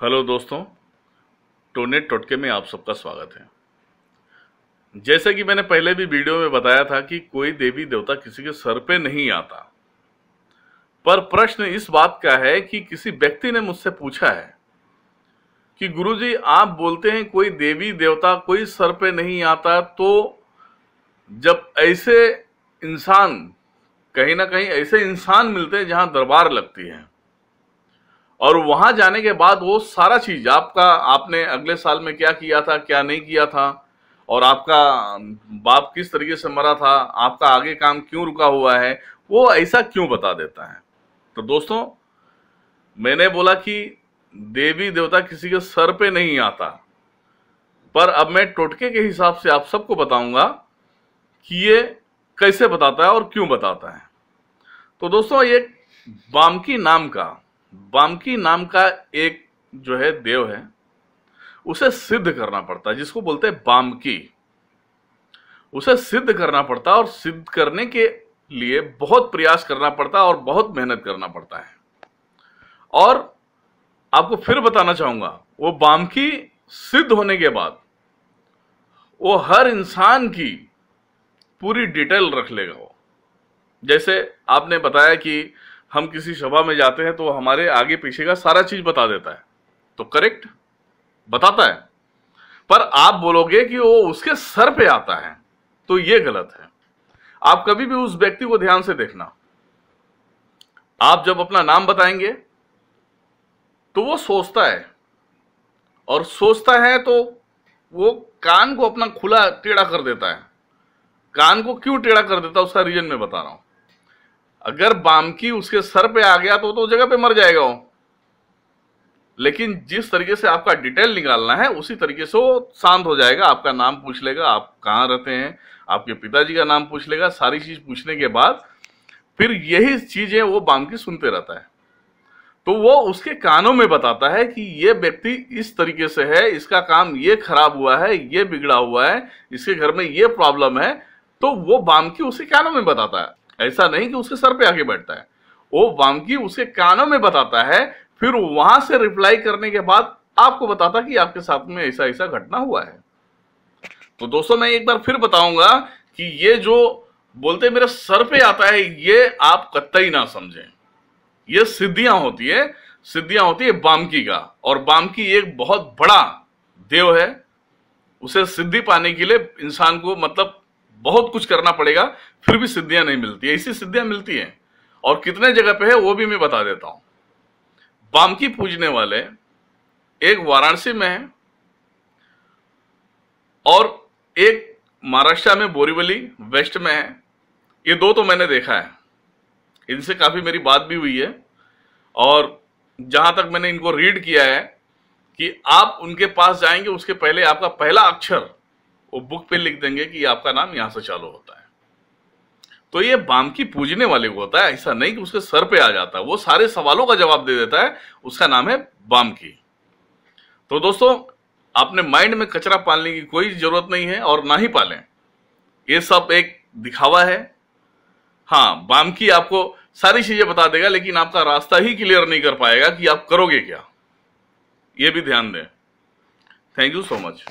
Hello दोस्तों, टोनेट टोटके में आप सबका स्वागत है। जैसे कि मैंने पहले भी वीडियो में बताया था कि कोई देवी देवता किसी के सर पे नहीं आता, पर प्रश्न इस बात का है कि किसी व्यक्ति ने मुझसे पूछा है कि गुरुजी आप बोलते हैं कोई देवी देवता कोई सर पे नहीं आता, तो जब ऐसे इंसान कहीं ना कहीं ऐसे इंसान मिलते हैं जहां दरबार लगती है और वहां जाने के बाद वो सारा चीज आपने अगले साल में क्या किया था, क्या नहीं किया था, और आपका बाप किस तरीके से मरा था, आपका आगे काम क्यों रुका हुआ है, वो ऐसा क्यों बता देता है। तो दोस्तों, मैंने बोला कि देवी देवता किसी के सर पे नहीं आता, पर अब मैं टोटके के हिसाब से आप सबको बताऊंगा कि ये कैसे बताता है और क्यों बताता है। तो दोस्तों, ये बामकी नाम का एक जो है देव है, उसे सिद्ध करना पड़ता है, जिसको बोलते हैं बामकी। उसे सिद्ध करना पड़ता है और सिद्ध करने के लिए बहुत प्रयास करना पड़ता है और बहुत मेहनत करना पड़ता है। और आपको फिर बताना चाहूंगा, वो बामकी सिद्ध होने के बाद वो हर इंसान की पूरी डिटेल रख लेगा। वो जैसे आपने बताया कि हम किसी सभा में जाते हैं तो हमारे आगे पीछे का सारा चीज बता देता है, तो करेक्ट बताता है, पर आप बोलोगे कि वो उसके सर पे आता है, तो ये गलत है। आप कभी भी उस व्यक्ति को ध्यान से देखना, आप जब अपना नाम बताएंगे तो वो सोचता है, और सोचता है तो वो कान को अपना खुला टेढ़ा कर देता है। कान को क्यों टेढ़ा कर देता है उसका रीजन मैं बता रहा हूं। अगर बामकी उसके सर पे आ गया तो जगह पे मर जाएगा वो, लेकिन जिस तरीके से आपका डिटेल निकालना है उसी तरीके से वो शांत हो जाएगा। आपका नाम पूछ लेगा, आप कहाँ रहते हैं, आपके पिताजी का नाम पूछ लेगा, सारी चीज पूछने के बाद फिर यही चीजें वो बामकी सुनते रहता है। तो वो उसके कानों में बताता है कि ये व्यक्ति इस तरीके से है, इसका काम ये खराब हुआ है, ये बिगड़ा हुआ है, इसके घर में ये प्रॉब्लम है, तो वो बामकी उसके कानों में बताता है। ऐसा नहीं कि उसके सर पे आके बैठता है, वो बामकी उसके कानों में बताता है, फिर वहां से रिप्लाई करने के बाद आपको बताता कि आपके साथ में ऐसा ऐसा घटना हुआ है। तो दोस्तों, मैं एक बार फिर बताऊंगा कि ये जो बोलते मेरे सर पे आता है, ये आप कतई ना समझें। ये सिद्धियां होती है बामकी का, और बामकी एक बहुत बड़ा देव है। उसे सिद्धि पाने के लिए इंसान को मतलब बहुत कुछ करना पड़ेगा, फिर भी सिद्धियां नहीं मिलती। ऐसी सिद्धियां मिलती हैं, और कितने जगह पे है वो भी मैं बता देता हूं। बामकी पूजने वाले एक वाराणसी में है और एक महाराष्ट्र में बोरीवली वेस्ट में है। ये दो तो मैंने देखा है, इनसे काफी मेरी बात भी हुई है, और जहां तक मैंने इनको रीड किया है कि आप उनके पास जाएंगे उसके पहले आपका पहला अक्षर वो बुक पे लिख देंगे कि आपका नाम यहां से चालू होता है। तो ये बामकी पूजने वाले को होता है, ऐसा नहीं कि उसके सर पे आ जाता है। वो सारे सवालों का जवाब दे देता है, उसका नाम है बामकी। तो दोस्तों, आपने माइंड में कचरा पालने की कोई जरूरत नहीं है, और ना ही पालें। ये सब एक दिखावा है। हाँ, बामकी आपको सारी चीजें बता देगा, लेकिन आपका रास्ता ही क्लियर नहीं कर पाएगा कि आप करोगे क्या। ये भी ध्यान दें। Thank you so much.